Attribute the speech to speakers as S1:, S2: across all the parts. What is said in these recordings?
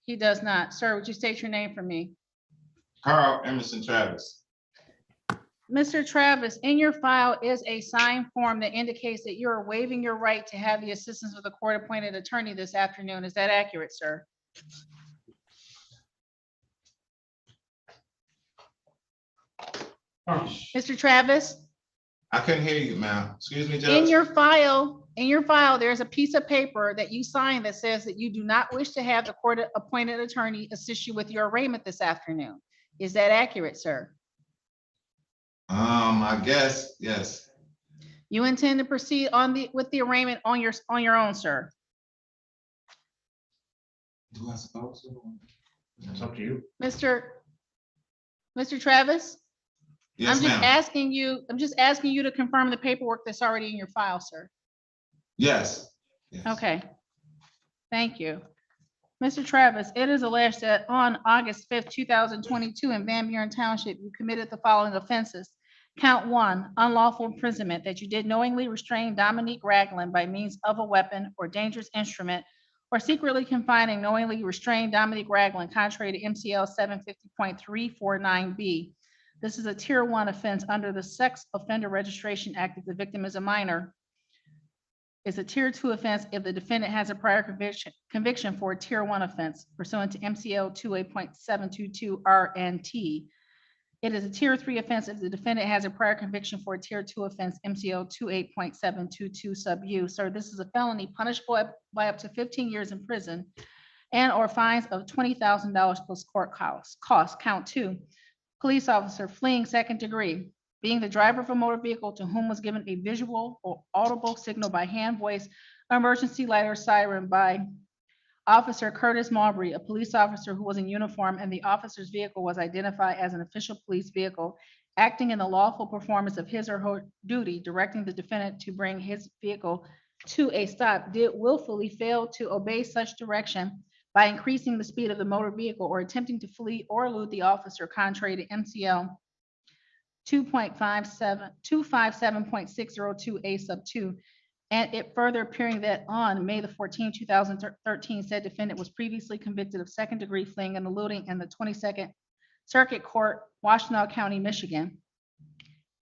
S1: He does not. Sir, would you state your name for me?
S2: Carl Emerson Travis.
S1: Mr. Travis, in your file is a signed form that indicates that you are waiving your right to have the assistance of the court-appointed attorney this afternoon. Is that accurate, sir? Mr. Travis,
S2: I couldn't hear you, ma'am. Excuse me, Judge.
S1: in your file, there's a piece of paper that you signed that says that you do not wish to have the court-appointed attorney assist you with your arraignment this afternoon. Is that accurate, sir?
S2: I guess, yes.
S1: You intend to proceed with the arraignment on your own, sir?
S2: Do I suppose so?
S3: It's up to you.
S1: Mr. Travis?
S2: Yes,
S1: I'm just asking you to confirm the paperwork that's already in your file, sir.
S2: Yes.
S1: Okay. Thank you. Mr. Travis, it is alleged that on August 5th, 2022 in Van Buren Township, you committed the following offenses. Count 1, unlawful imprisonment, that you did knowingly restrain Dominique Ragland by means of a weapon or dangerous instrument, or secretly confining, knowingly restrain Dominique Ragland contrary to MCL 750.349B. This is a tier 1 offense under the Sex Offender Registration Act if the victim is a minor. It's a tier 2 offense if the defendant has a prior conviction for a tier 1 offense pursuant to MCL 28.722 RNT. It is a tier 3 offense if the defendant has a prior conviction for a tier 2 offense, MCL 28.722 sub U. Sir, this is a felony punishable by up to 15 years in prison and or fines of $20,000 plus court costs. Count 2, police officer fleeing second degree, being the driver of a motor vehicle to whom was given a visual or audible signal by hand, voice, emergency light or siren by Officer Curtis Marbury, a police officer who was in uniform, and the officer's vehicle was identified as an official police vehicle, acting in the lawful performance of his or her duty, directing the defendant to bring his vehicle to a stop, did willfully fail to obey such direction by increasing the speed of the motor vehicle or attempting to flee or elude the officer contrary to MCL 257.602A sub 2. And it further appearing that on May the 14th, 2013, said defendant was previously convicted of second degree fleeing and eluding in the 22nd Circuit Court, Washtenaw County, Michigan.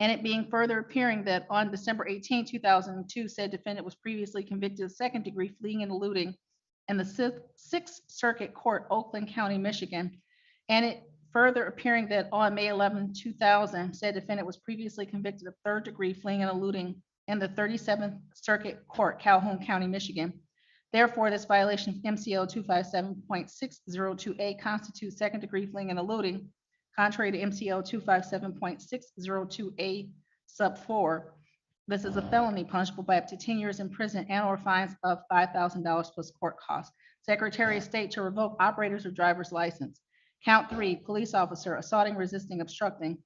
S1: And it being further appearing that on December 18, 2002, said defendant was previously convicted of second degree fleeing and eluding in the Sixth Circuit Court, Oakland County, Michigan. And it further appearing that on May 11, 2000, said defendant was previously convicted of third degree fleeing and eluding in the 37th Circuit Court, Calhoun County, Michigan. Therefore, this violation of MCL 257.602A constitutes second degree fleeing and eluding, contrary to MCL 257.602A sub 4. This is a felony punishable by up to 10 years in prison and or fines of $5,000 plus court costs. Secretary of State to revoke operator's or driver's license. Count 3, police officer assaulting, resisting, obstructing,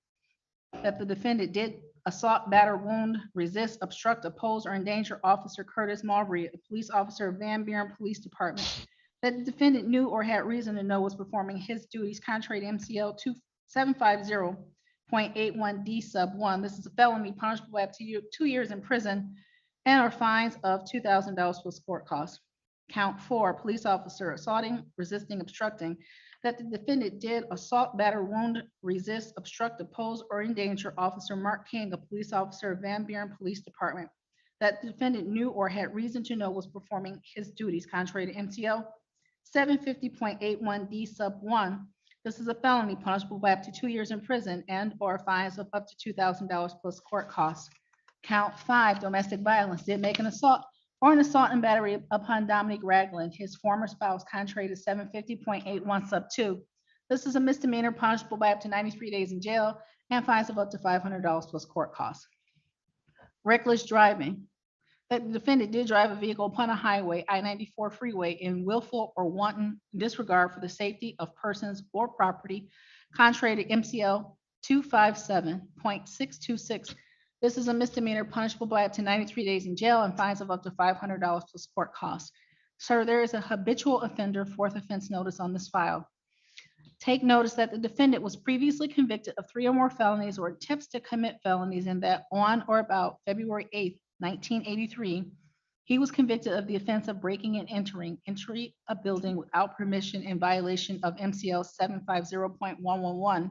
S1: that the defendant did assault, batter, wound, resist, obstruct, oppose, or endanger Officer Curtis Marbury, a police officer of Van Buren Police Department, that the defendant knew or had reason to know was performing his duties contrary to MCL 750.81D sub 1. This is a felony punishable by up to 2 years in prison and or fines of $2,000 plus court costs. Count 4, police officer assaulting, resisting, obstructing, that the defendant did assault, batter, wound, resist, obstruct, oppose, or endanger Officer Mark King, a police officer of Van Buren Police Department, that the defendant knew or had reason to know was performing his duties contrary to MCL 750.81D sub 1. This is a felony punishable by up to 2 years in prison and or fines of up to $2,000 plus court costs. Count 5, domestic violence, did make an assault or an assault and battery upon Dominique Ragland, his former spouse, contrary to 750.81 sub 2. This is a misdemeanor punishable by up to 93 days in jail and fines of up to $500 plus court costs. Reckless driving, that the defendant did drive a vehicle upon a highway, I-94 freeway, in willful or wanton disregard for the safety of persons or property, contrary to MCL 257.626. This is a misdemeanor punishable by up to 93 days in jail and fines of up to $500 plus court costs. Sir, there is a habitual offender fourth offense notice on this file. Take notice that the defendant was previously convicted of 3 or more felonies or attempts to commit felonies, and that on or about February 8th, 1983, He was convicted of the offense of breaking and entering a building without permission in violation of MCL 750.111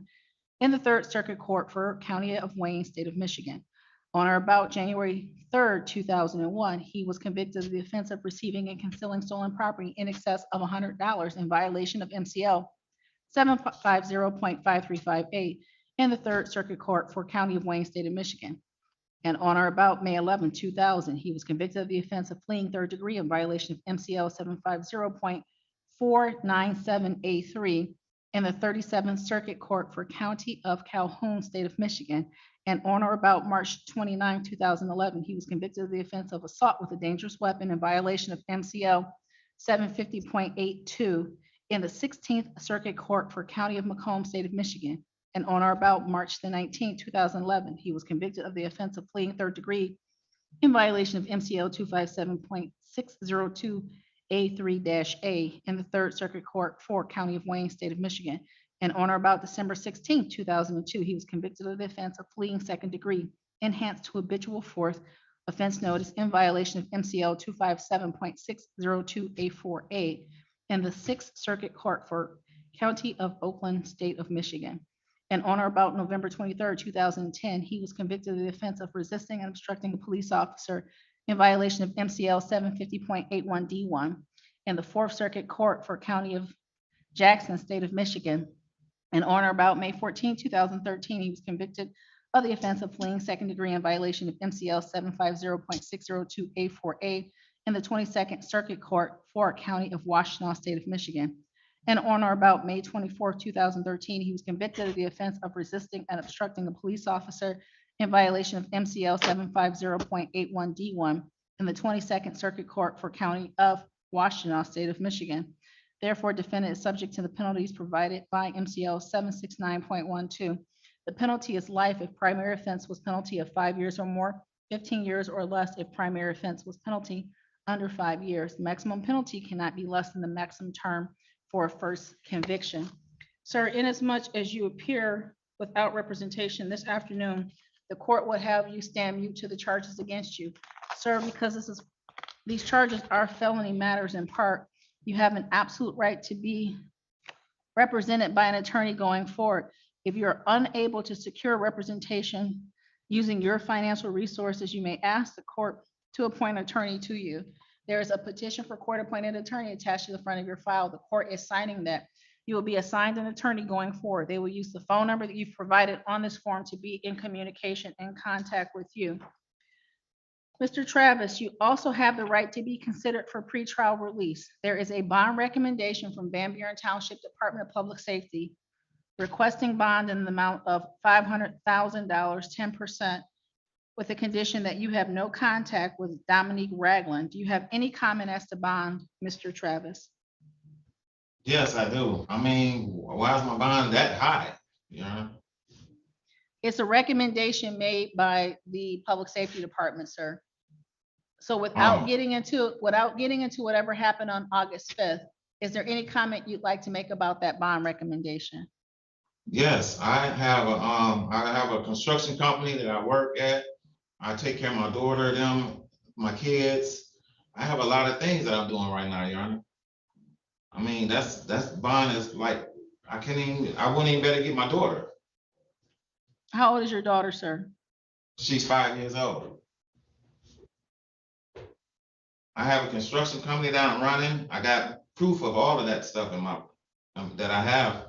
S1: in the Third Circuit Court for County of Wayne, State of Michigan. On or about January 3rd, 2001, he was convicted of the offense of receiving and concealing stolen property in excess of $100 in violation of MCL 750.5358 in the Third Circuit Court for County of Wayne, State of Michigan. And on or about May 11, 2000, he was convicted of the offense of fleeing third degree in violation of MCL 750.497A3 in the 37th Circuit Court for County of Calhoun, State of Michigan. And on or about March 29, 2011, he was convicted of the offense of assault with a dangerous weapon in violation of MCL 750.82 in the 16th Circuit Court for County of Macomb, State of Michigan. And on or about March the 19th, 2011, he was convicted of the offense of fleeing third degree in violation of MCL 257.602A3-A in the Third Circuit Court for County of Wayne, State of Michigan. And on or about December 16th, 2002, he was convicted of the offense of fleeing second degree, enhanced to habitual fourth offense notice in violation of MCL 257.602A4A in the Sixth Circuit Court for County of Oakland, State of Michigan. And on or about November 23rd, 2010, he was convicted of the offense of resisting and obstructing a police officer in violation of MCL 750.81D1 in the Fourth Circuit Court for County of Jackson, State of Michigan. And on or about May 14, 2013, he was convicted of the offense of fleeing second degree in violation of MCL 750.602A4A in the 22nd Circuit Court for County of Washtenaw, State of Michigan. And on or about May 24, 2013, he was convicted of the offense of resisting and obstructing a police officer in violation of MCL 750.81D1 in the 22nd Circuit Court for County of Washtenaw, State of Michigan. Therefore, defendant is subject to the penalties provided by MCL 769.12. The penalty is life if primary offense was penalty of 5 years or more, 15 years or less if primary offense was penalty under 5 years. Maximum penalty cannot be less than the maximum term for a first conviction. Sir, inasmuch as you appear without representation this afternoon, the court would have you stand mute to the charges against you. Sir, because these charges are felony matters in part, you have an absolute right to be represented by an attorney going forward. If you're unable to secure representation using your financial resources, you may ask the court to appoint an attorney to you. There is a petition for court-appointed attorney attached to the front of your file. The court is signing that. You will be assigned an attorney going forward. They will use the phone number that you've provided on this form to be in communication and contact with you. Mr. Travis, you also have the right to be considered for pretrial release. There is a bond recommendation from Van Buren Township Department of Public Safety requesting bond in the amount of $500,000, 10%, with the condition that you have no contact with Dominique Ragland. Do you have any comment as to bond, Mr. Travis?
S2: Yes, I do. I mean, why is my bond that high? You know?
S1: It's a recommendation made by the Public Safety Department, sir. So without getting into whatever happened on August 5th, is there any comment you'd like to make about that bond recommendation?
S2: Yes, I have a construction company that I work at. I take care of my daughter, my kids. I have a lot of things that I'm doing right now, Your Honor. I mean, that's bond is like, I wouldn't even better get my daughter.
S1: How old is your daughter, sir?
S2: She's 5 years old. I have a construction company that I'm running. I got proof of all of that stuff in my, that I have.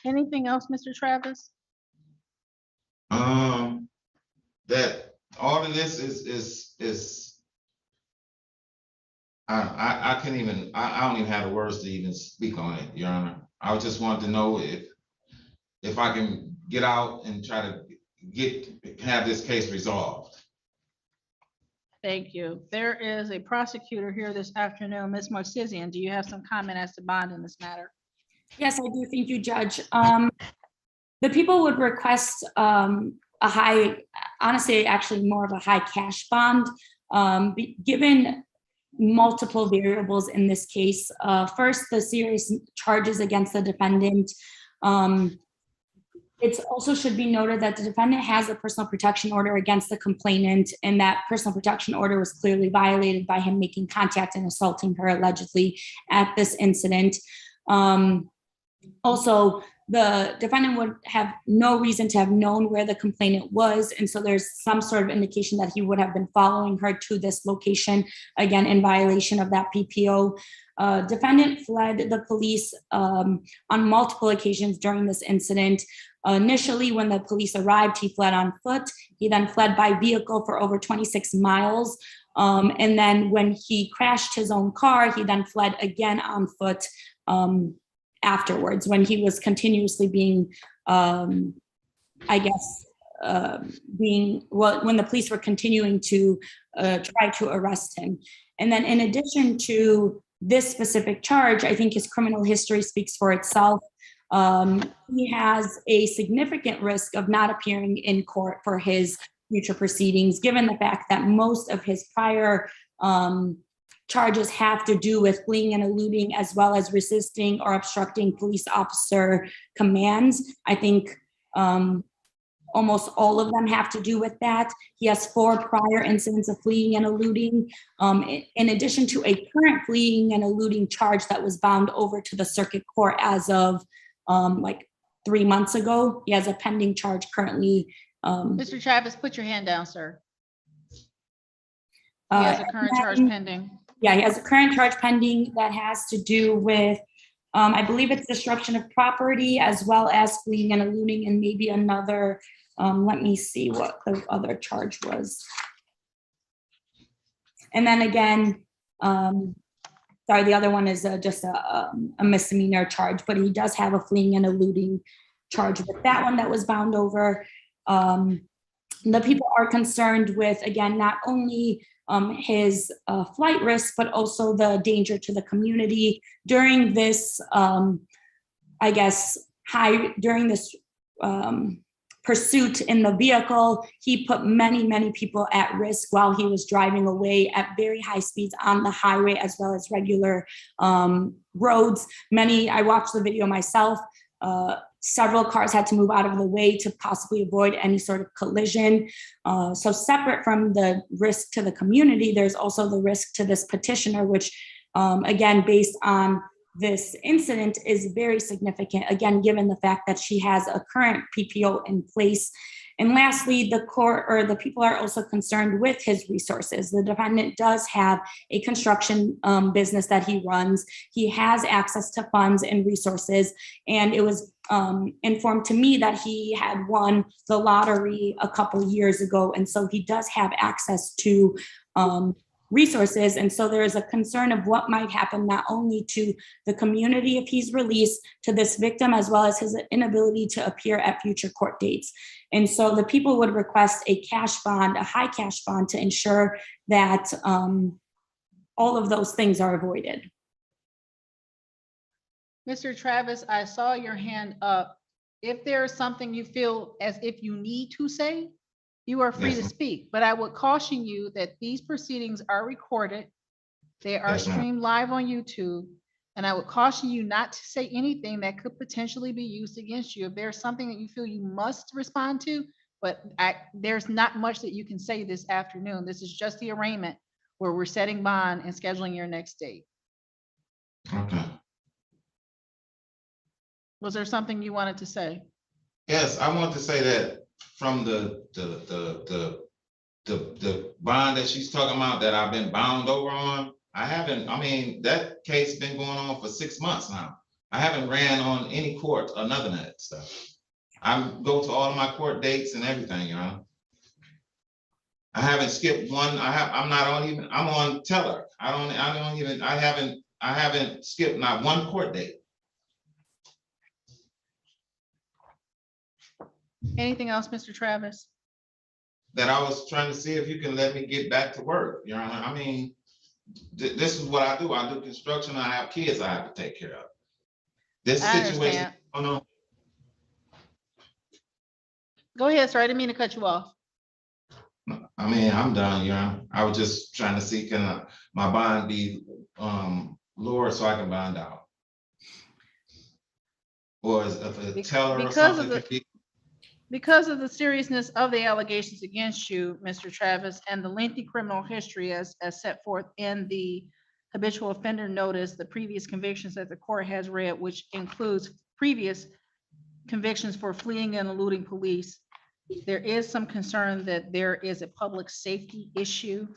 S1: Anything else, Mr. Travis?
S2: That all of this is I can't even, I don't even have the words to even speak on it, Your Honor. I just wanted to know if I can get out and try to have this case resolved.
S1: Thank you. There is a prosecutor here this afternoon, Ms. Marcizian. Do you have some comment as to bond in this matter?
S3: Yes, I do. Thank you, Judge. The people would request a high, honestly, actually more of a high cash bond, given multiple variables in this case. First, the serious charges against the defendant. It also should be noted that the defendant has a personal protection order against the complainant, and that personal protection order was clearly violated by him making contact and assaulting her allegedly at this incident. Also, the defendant would have no reason to have known where the complainant was, and so there's some sort of indication that he would have been following her to this location, again, in violation of that PPO. Defendant fled the police on multiple occasions during this incident. Initially, when the police arrived, he fled on foot. He then fled by vehicle for over 26 miles. And then when he crashed his own car, he then fled again on foot afterwards, when he was continuously being, when the police were continuing to try to arrest him. And then in addition to this specific charge, I think his criminal history speaks for itself. He has a significant risk of not appearing in court for his future proceedings, given the fact that most of his prior charges have to do with fleeing and eluding, as well as resisting or obstructing police officer commands. I think almost all of them have to do with that. He has 4 prior incidents of fleeing and eluding, in addition to a current fleeing and eluding charge that was bound over to the circuit court as of like 3 months ago. He has a pending charge currently.
S1: Mr. Travis, put your hand down, sir. He has a current charge pending.
S3: Yeah, he has a current charge pending that has to do with, I believe it's disruption of property, as well as fleeing and eluding, and maybe another, let me see what the other charge was. And then again, sorry, the other one is just a misdemeanor charge, but he does have a fleeing and eluding charge with that one that was bound over. The people are concerned with, again, not only his flight risk, but also the danger to the community during this, during this pursuit in the vehicle. He put many, many people at risk while he was driving away at very high speeds on the highway, as well as regular roads. I watched the video myself. Several cars had to move out of the way to possibly avoid any sort of collision. So separate from the risk to the community, there's also the risk to this petitioner, which again, based on this incident, is very significant, again, given the fact that she has a current PPO in place. And lastly, the court or the people are also concerned with his resources. The defendant does have a construction business that he runs. He has access to funds and resources. And it was informed to me that he had won the lottery a couple years ago. And so he does have access to resources. And so there is a concern of what might happen not only to the community if he's released, to this victim, as well as his inability to appear at future court dates. And so the people would request a cash bond, a high cash bond, to ensure that all of those things are avoided.
S1: Mr. Travis, I saw your hand up. If there is something you feel as if you need to say, you are free
S2: Yes,
S1: to
S2: ma'am.
S1: speak, but I would caution you that these proceedings are recorded. They are
S2: Yes, ma'am.
S1: streamed live on YouTube. And I would caution you not to say anything that could potentially be used against you. If there's something that you feel you must respond to, but there's not much that you can say this afternoon. This is just the arraignment where we're setting bond and scheduling your next date.
S2: Okay.
S1: Was there something you wanted to say?
S2: Yes, I want to say that from the bond that she's talking about that I've been bound over on, that case been going on for 6 months now. I haven't ran on any court or none of that stuff. I go to all of my court dates and everything, you know. I haven't skipped one. I'm on teller. I haven't skipped not one court date.
S1: Anything else, Mr. Travis?
S2: That I was trying to see if you can let me get back to work, Your Honor. I mean, this is what I do. I do construction. I have kids I have to take care of. This
S1: I
S2: situation,
S1: understand.
S2: oh no,
S1: Go ahead, sir. I didn't mean to cut you off.
S2: I mean, I'm done, Your Honor. I was just trying to see, can my bond be lower so I can bond out? Or if a teller or
S1: Because of
S2: something
S1: the-
S2: could be,
S1: Because of the seriousness of the allegations against you, Mr. Travis, and the lengthy criminal history as set forth in the habitual offender notice, the previous convictions that the court has read, which includes previous convictions for fleeing and eluding police, there is some concern that there is a public safety issue.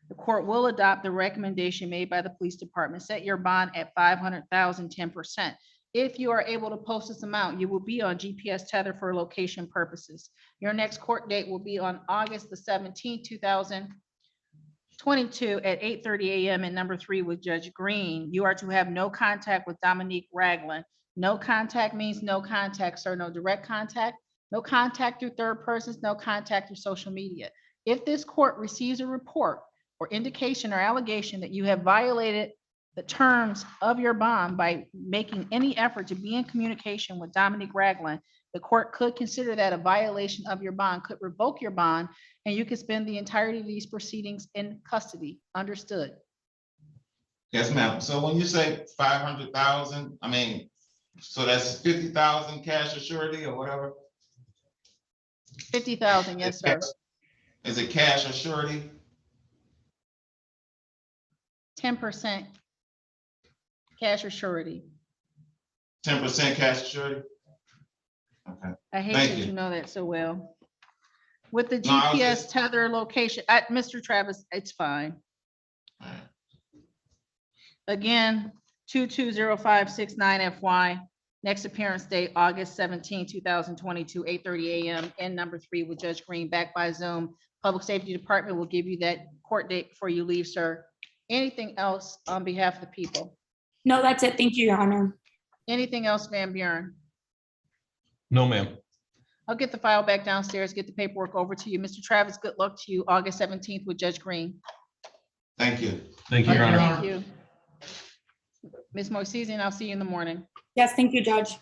S1: The court will adopt the recommendation made by the police department. Set your bond at 500,000, 10%. If you are able to post this amount, you will be on GPS tether for location purposes. Your next court date will be on August the 17th, 2022 at 8:30 a.m. in number 3 with Judge Green. You are to have no contact with Dominique Ragland. No contact means no contact, sir. No direct contact, no contact through third persons, no contact through social media. If this court receives a report or indication or allegation that you have violated the terms of your bond by making any effort to be in communication with Dominique Ragland, the court could consider that a violation of your bond, could revoke your bond, and you could spend the entirety of these proceedings in custody. Understood?
S2: Yes, ma'am. So when you say 500,000, I mean, so that's 50,000 cash or surety or whatever?
S1: 50,000, yes, sir.
S2: Is it cash or surety?
S1: 10% cash or surety.
S2: 10% cash or surety? Okay,
S1: I hate
S2: Thank
S1: that
S2: you.
S1: you know that so well. With the
S2: No, I was
S1: GPS
S2: just-
S1: tether location, Mr. Travis, it's fine.
S2: all right.
S1: Again, 220569 FY. Next appearance date, August 17, 2022, 8:30 a.m. in number 3 with Judge Green, back by Zoom. Public Safety Department will give you that court date before you leave, sir. Anything else on behalf of the people?
S3: No, that's it. Thank you, Your Honor.
S1: Anything else, Van Buren?
S4: No, ma'am.
S1: I'll get the file back downstairs, get the paperwork over to you. Mr. Travis, good luck to you, August 17th with Judge Green.
S2: Thank you.
S4: Thank you, Your Honor.
S1: Thank you. Ms. Moisesian, I'll see you in the morning.
S3: Yes, thank you, Judge.